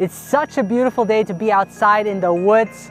It's such a beautiful day to be outside in the woods.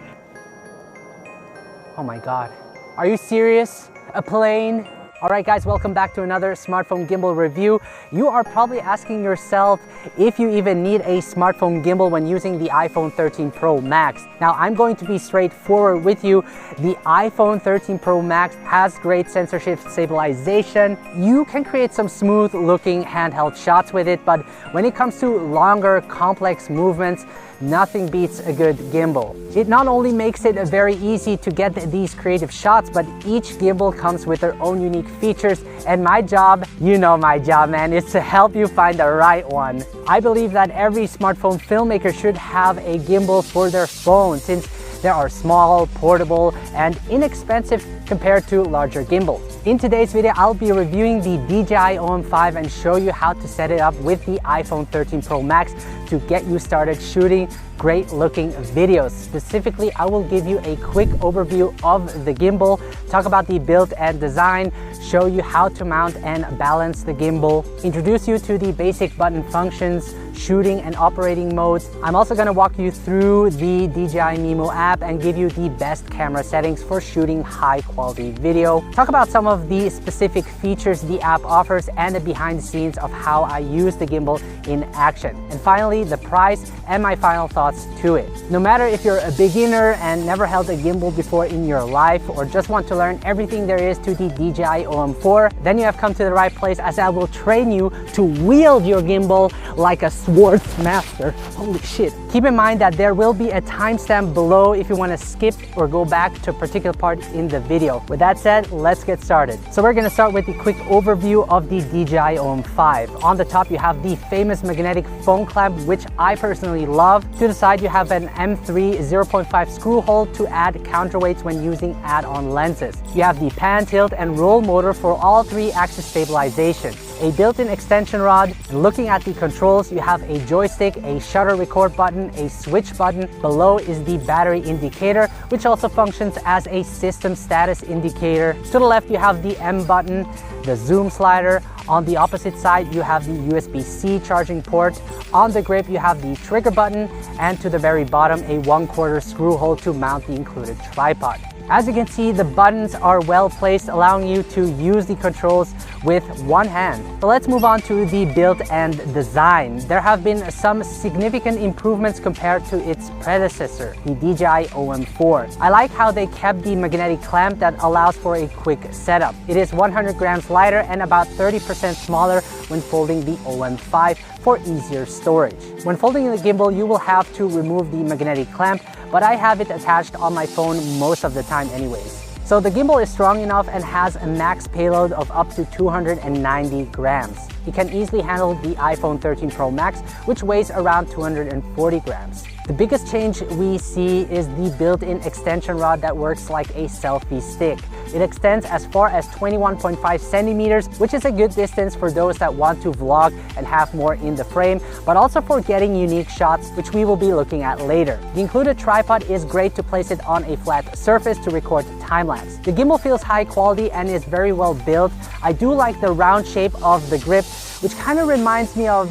Oh my God, are you serious? A plane? All right guys, welcome back to another smartphone gimbal review. You are probably asking yourself if you even need a smartphone gimbal when using the iPhone 13 Pro Max. Now I'm going to be straightforward with you. The iPhone 13 Pro Max has great sensor shift stabilization. You can create some smooth looking handheld shots with it, but when it comes to longer, complex movements, nothing beats a good gimbal. It not only makes it very easy to get these creative shots, but each gimbal comes with their own unique features, and my job, you know my job man, is to help you find the right one. I believe that every smartphone filmmaker should have a gimbal for their phone, since they are small, portable, and inexpensive compared to larger gimbals. In today's video, I'll be reviewing the DJI OM5 and show you how to set it up with the iPhone 13 Pro Max to get you started shooting great looking videos. Specifically, I will give you a quick overview of the gimbal, talk about the build and design, show you how to mount and balance the gimbal, introduce you to the basic button functions, shooting and operating modes. I'm also going to walk you through the DJI Mimo app and give you the best camera settings for shooting high quality video. Talk about some of the specific features the app offers and the behind the scenes of how I use the gimbal in action. And finally, the price and my final thoughts to it. No matter if you're a beginner and never held a gimbal before in your life, or just want to learn everything there is to the DJI OM4, then you have come to the right place, as I will train you to wield your gimbal like a swordsmaster. Holy shit. Keep in mind that there will be a timestamp below if you want to skip or go back to a particular part in the video. With that said, let's get started. So we're going to start with the quick overview of the DJI OM5. On the top, you have the famous magnetic phone clamp, which I personally love. To the side, you have an M3 0.5 screw hole to add counterweights when using add-on lenses. You have the pan, tilt, and roll motor for all three axis stabilization, a built-in extension rod. And looking at the controls, you have a joystick, a shutter record button, a switch button. Below is the battery indicator, which also functions as a system status indicator. To the left, you have the M button, the zoom slider. On the opposite side, you have the USB-C charging port. On the grip, you have the trigger button, and to the very bottom, a 1/4 screw hole to mount the included tripod. As you can see, the buttons are well placed, allowing you to use the controls with one hand. So let's move on to the build and design. There have been some significant improvements compared to its predecessor, the DJI OM4. I like how they kept the magnetic clamp that allows for a quick setup. It is 100 grams lighter and about 30% smaller when folding the OM5 for easier storage. When folding the gimbal, you will have to remove the magnetic clamp, but I have it attached on my phone most of the time anyways. So the gimbal is strong enough and has a max payload of up to 290 grams. It can easily handle the iPhone 13 Pro Max, which weighs around 240 grams. The biggest change we see is the built-in extension rod that works like a selfie stick. It extends as far as 21.5 centimeters, which is a good distance for those that want to vlog and have more in the frame, but also for getting unique shots, which we will be looking at later. The included tripod is great to place it on a flat surface to record time-lapse. The gimbal feels high quality and is very well built. I do like the round shape of the grip, which kind of reminds me of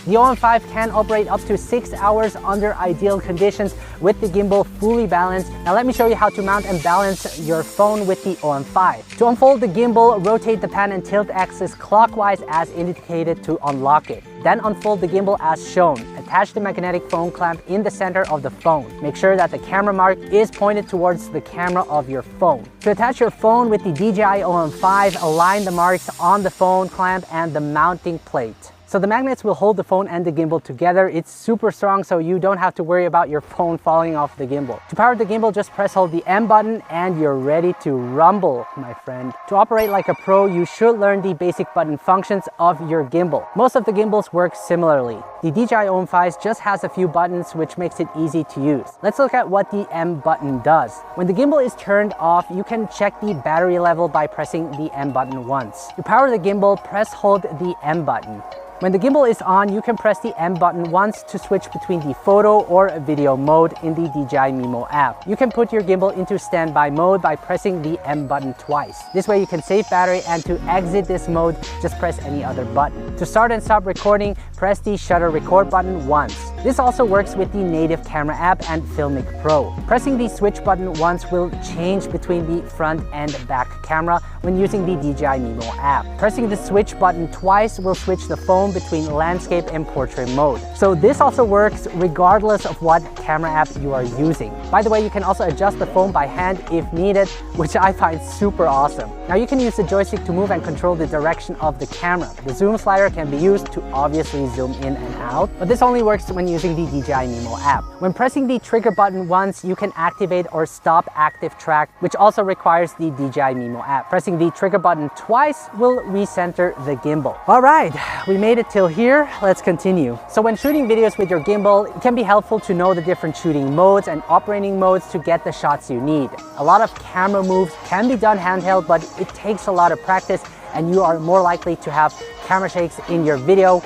the OM5 can operate up to 6 hours under ideal conditions with the gimbal fully balanced. Now let me show you how to mount and balance your phone with the OM5. To unfold the gimbal, rotate the pan and tilt axis clockwise as indicated to unlock it. Then unfold the gimbal as shown. Attach the magnetic phone clamp in the center of the phone. Make sure that the camera mark is pointed towards the camera of your phone. To attach your phone with the DJI OM5, align the marks on the phone clamp and the mounting plate. So the magnets will hold the phone and the gimbal together. It's super strong, so you don't have to worry about your phone falling off the gimbal. To power the gimbal, just press hold the M button and you're ready to rumble, my friend. To operate like a pro, you should learn the basic button functions of your gimbal. Most of the gimbals work similarly. The DJI OM5 just has a few buttons, which makes it easy to use. Let's look at what the M button does. When the gimbal is turned off, you can check the battery level by pressing the M button once. To power the gimbal, press hold the M button. When the gimbal is on, you can press the M button once to switch between the photo or video mode in the DJI Mimo app. You can put your gimbal into standby mode by pressing the M button twice. This way you can save battery, and to exit this mode, just press any other button. To start and stop recording, press the shutter record button once. This also works with the native camera app and Filmic Pro. Pressing the switch button once will change between the front and back camera when using the DJI Mimo app. Pressing the switch button twice will switch the phone between landscape and portrait mode. So this also works regardless of what camera app you are using. By the way, you can also adjust the phone by hand if needed, which I find super awesome. Now you can use the joystick to move and control the direction of the camera. The zoom slider can be used to obviously zoom in and out, but this only works when using the DJI Mimo app. When pressing the trigger button once, you can activate or stop active track, which also requires the DJI Mimo app. Pressing the trigger button twice will recenter the gimbal. All right, we made it till here. Let's continue. So when shooting videos with your gimbal, it can be helpful to know the different shooting modes and operating modes to get the shots you need. A lot of camera moves can be done handheld, but it takes a lot of practice and you are more likely to have camera shakes in your video.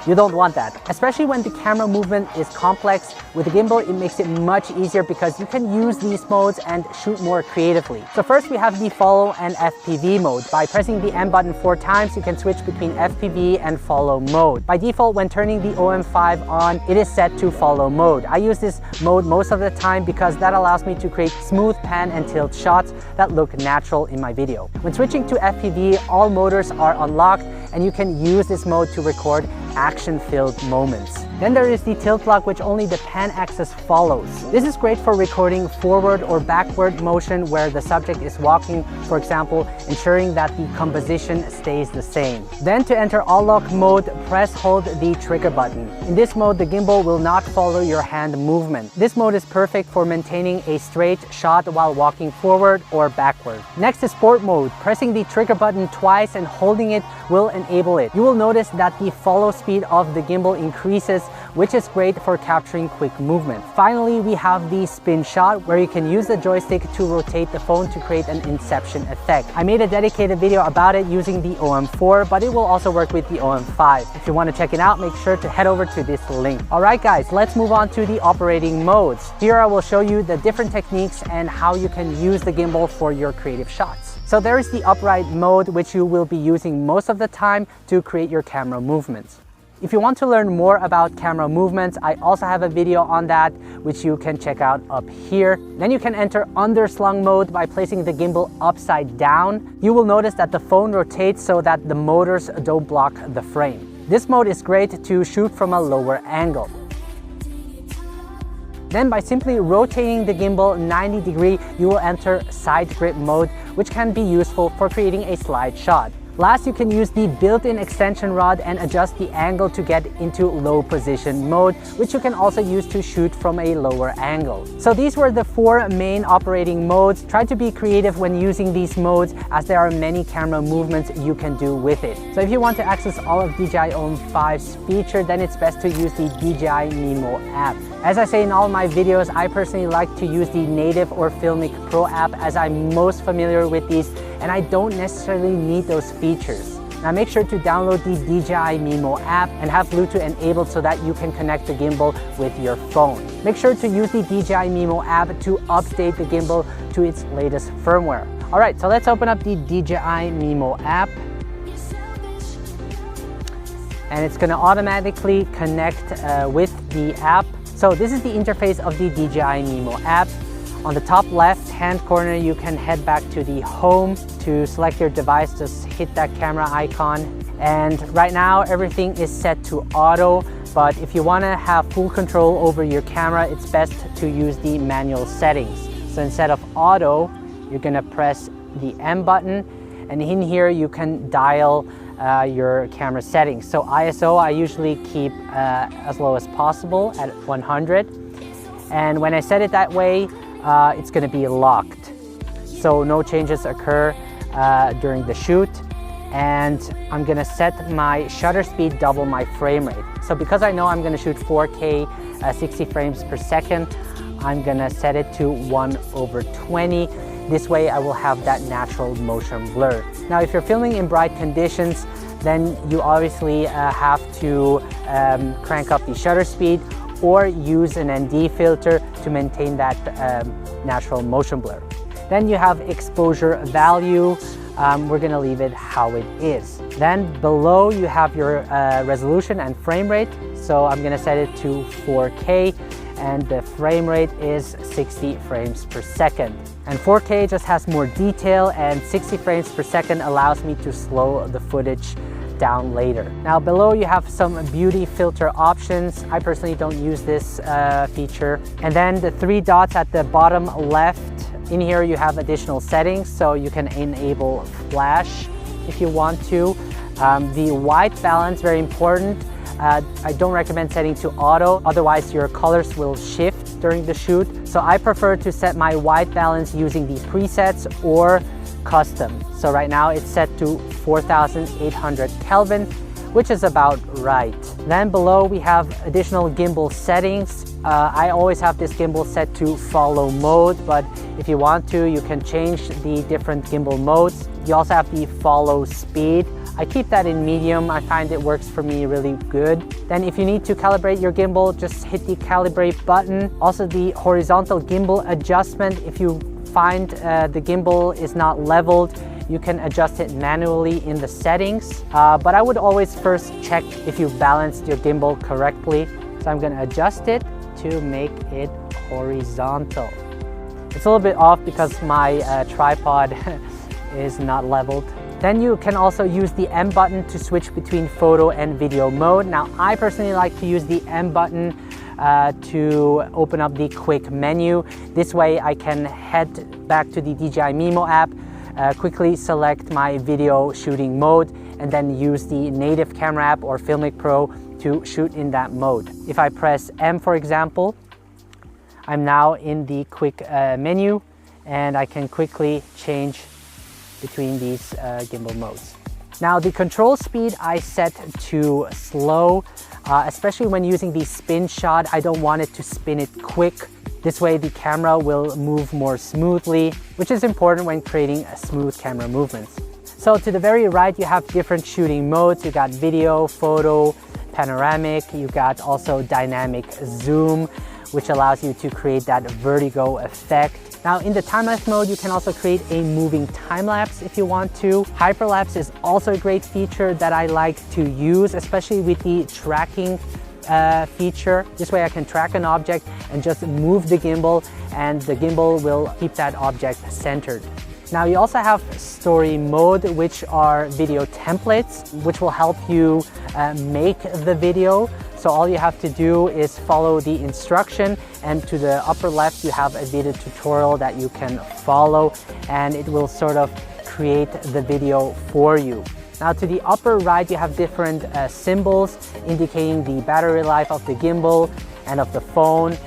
You don't want that, especially when the camera movement is complex. With the gimbal, it makes it much easier because you can use these modes and shoot more creatively. So first we have the follow and FPV mode. By pressing the M button 4 times, you can switch between FPV and follow mode. By default, when turning the OM5 on, it is set to follow mode. I use this mode most of the time because that allows me to create smooth pan and tilt shots that look natural in my video. When switching to FPV, all motors are unlocked and you can use this mode to record action-filled moments. Then there is the tilt lock, which only the pan axis follows. This is great for recording forward or backward motion where the subject is walking, for example, ensuring that the composition stays the same. Then to enter all lock mode, hold the trigger button. In this mode, the gimbal will not follow your hand movement. This mode is perfect for maintaining a straight shot while walking forward or backward. Next is sport mode. Pressing the trigger button twice and holding it will enable it. You will notice that the follow speed of the gimbal increases, which is great for capturing quick movement. Finally, we have the spin shot, where you can use the joystick to rotate the phone to create an inception effect. I made a dedicated video about it using the OM4, but it will also work with the OM5. If you want to check it out, make sure to head over to this link. Alright guys, let's move on to the operating modes. Here I will show you the different techniques and how you can use the gimbal for your creative shots. So there is the upright mode, which you will be using most of the time to create your camera movements. If you want to learn more about camera movements, I also have a video on that, which you can check out up here. Then you can enter underslung mode by placing the gimbal upside down. You will notice that the phone rotates so that the motors don't block the frame. This mode is great to shoot from a lower angle. Then by simply rotating the gimbal 90 degrees, you will enter side grip mode, which can be useful for creating a slide shot. Last, you can use the built-in extension rod and adjust the angle to get into low position mode, which you can also use to shoot from a lower angle. So these were the 4 main operating modes. Try to be creative when using these modes, as there are many camera movements you can do with it. So if you want to access all of DJI OM5's features, then it's best to use the DJI Mimo app. As I say in all my videos, I personally like to use the native or Filmic Pro app as I'm most familiar with these, and I don't necessarily need those features. Now make sure to download the DJI Mimo app and have Bluetooth enabled so that you can connect the gimbal with your phone. Make sure to use the DJI Mimo app to update the gimbal to its latest firmware. Alright, so let's open up the DJI Mimo app. And it's going to automatically connect with the app. So this is the interface of the DJI Mimo app. On the top left-hand corner, you can head back to the home. To select your device, just hit that camera icon. And right now, everything is set to auto. But if you want to have full control over your camera, it's best to use the manual settings. So instead of auto, you're going to press the M button. And in here, you can dial your camera settings. So ISO, I usually keep as low as possible at 100. And when I set it that way, it's going to be locked. So no changes occur during the shoot. And I'm going to set my shutter speed double my frame rate. So because I know I'm going to shoot 4K 60 frames per second, I'm going to set it to 1/20. This way I will have that natural motion blur. Now if you're filming in bright conditions, then you obviously have to crank up the shutter speed or use an ND filter to maintain that natural motion blur. Then you have exposure value. We're going to leave it how it is. Then below you have your resolution and frame rate. so I'm gonna set it to 4K, and the frame rate is 60 frames per second. And 4K just has more detail, and 60 frames per second allows me to slow the footage down later. Now below you have some beauty filter options. I personally don't use this feature. And then the 3 dots at the bottom left, in here you have additional settings, so you can enable flash if you want to. The white balance, very important. I don't recommend setting to auto, otherwise your colors will shift during the shoot. So I prefer to set my white balance using the presets or custom. So right now it's set to 4800 Kelvin, which is about right. Then below we have additional gimbal settings. I always have this gimbal set to follow mode, but if you want to, you can change the different gimbal modes. You also have the follow speed. I keep that in medium. I find it works for me really good. Then if you need to calibrate your gimbal, just hit the calibrate button. Also the horizontal gimbal adjustment. If you find the gimbal is not leveled, you can adjust it manually in the settings. But I would always first check if you've balanced your gimbal correctly. So I'm gonna adjust it to make it horizontal. It's a little bit off because my tripod is not leveled. Then you can also use the M button to switch between photo and video mode. Now, I personally like to use the M button to open up the quick menu. This way I can head back to the DJI Mimo app, quickly select my video shooting mode, and then use the native camera app or Filmic Pro to shoot in that mode. If I press M, for example, I'm now in the quick menu, and I can quickly change between these gimbal modes. Now the control speed I set to slow, especially when using the spin shot. I don't want it to spin it quick. This way the camera will move more smoothly, which is important when creating a smooth camera movements. So to the very right you have different shooting modes. You got video, photo, panoramic. You got also dynamic zoom, which allows you to create that vertigo effect. Now in the time-lapse mode, you can also create a moving time-lapse if you want to. Hyperlapse is also a great feature that I like to use, especially with the tracking feature. This way I can track an object and just move the gimbal, and the gimbal will keep that object centered. Now you also have story mode, which are video templates, which will help you make the video. So all you have to do is follow the instruction, and to the upper left you have a video tutorial that you can follow, and it will sort of create the video for you. Now to the upper right you have different symbols indicating the battery life of the gimbal and of the phone,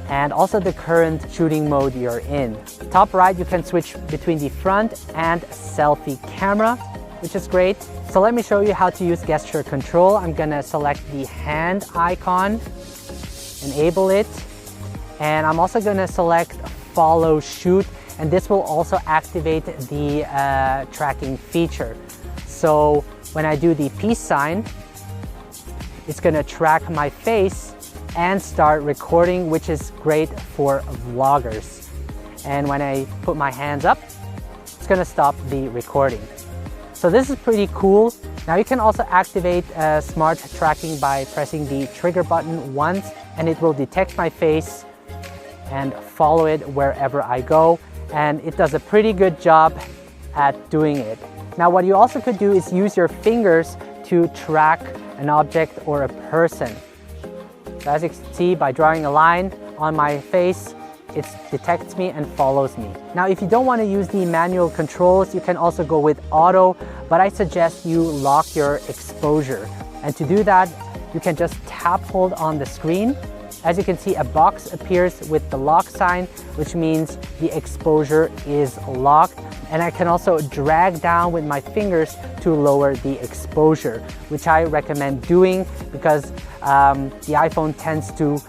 and also the current shooting mode you're in. Top right you can switch between the front and selfie camera, which is great. So let me show you how to use gesture control. I'm gonna select the hand icon, enable it, and I'm also gonna select follow shoot, and this will also activate the tracking feature. So when I do the peace sign, it's gonna track my face and start recording, which is great for vloggers. And when I put my hands up, it's gonna stop the recording. So this is pretty cool. Now you can also activate smart tracking by pressing the trigger button once, and it will detect my face and follow it wherever I go. And it does a pretty good job at doing it. Now what you also could do is use your fingers to track an object or a person. So as you can see, by drawing a line on my face, it detects me and follows me. Now if you don't want to use the manual controls, you can also go with auto, but I suggest you lock your exposure. And to do that, you can just tap hold on the screen. As you can see, a box appears with the lock sign, which means the exposure is locked. And I can also drag down with my fingers to lower the exposure, which I recommend doing because the iPhone tends to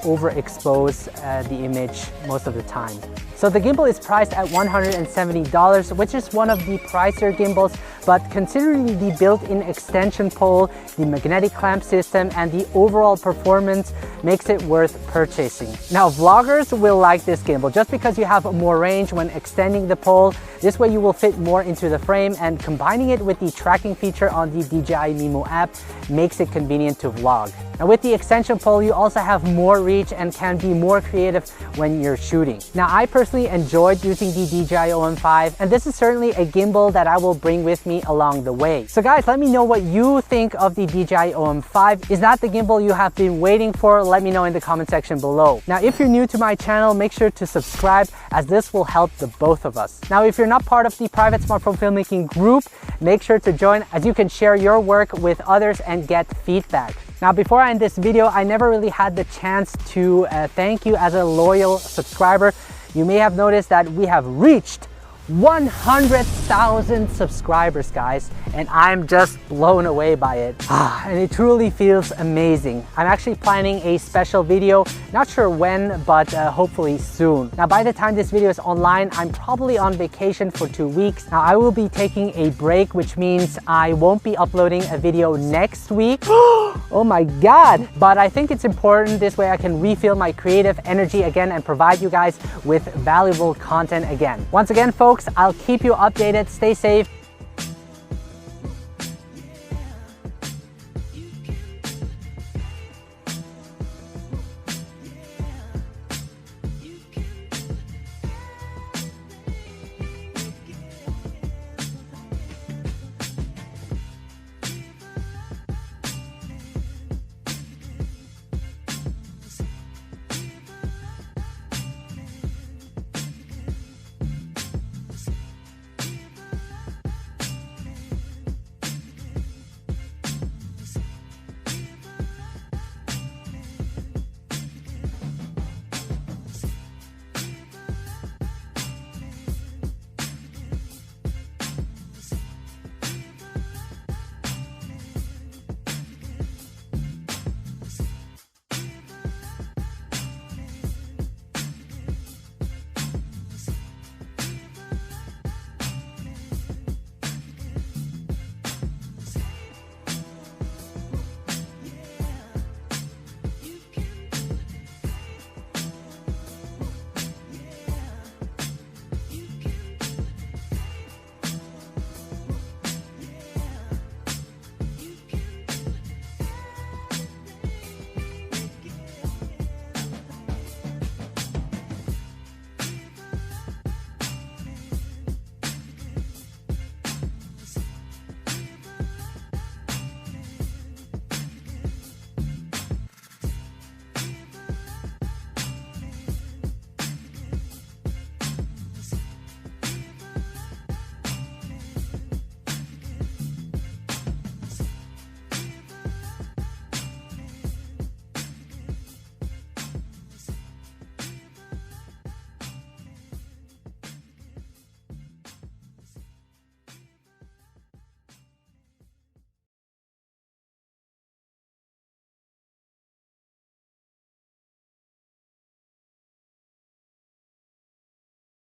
overexpose the image most of the time. So the gimbal is priced at $170, which is one of the pricier gimbals, but considering the built-in extension pole, the magnetic clamp system, and the overall performance makes it worth purchasing. Now vloggers will like this gimbal just because you have more range when extending the pole. This way you will fit more into the frame, and combining it with the tracking feature on the DJI Mimo app makes it convenient to vlog. Now with the extension pole, you also have more reach and can be more creative when you're shooting. Now I personally enjoyed using the DJI OM5, and this is certainly a gimbal that I will bring with me along the way. So guys, let me know what you think of the DJI OM5. Is that the gimbal you have been waiting for? Let me know in the comment section below. Now if you're new to my channel, make sure to subscribe, as this will help the both of us. Now if you're not part of the private smartphone filmmaking group, make sure to join, as you can share your work with others and get feedback. Now before I end this video, I never really had the chance to thank you as a loyal subscriber. You may have noticed that we have reached 100,000 subscribers, guys, and I'm just blown away by it. And it truly feels amazing. I'm actually planning a special video, not sure when, but hopefully soon. Now by the time this video is online, I'm probably on vacation for 2 weeks. Now I will be taking a break, which means I won't be uploading a video next week. Oh my God. But I think it's important, this way I can refill my creative energy again and provide you guys with valuable content again. Once again, folks, I'll keep you updated. Stay safe.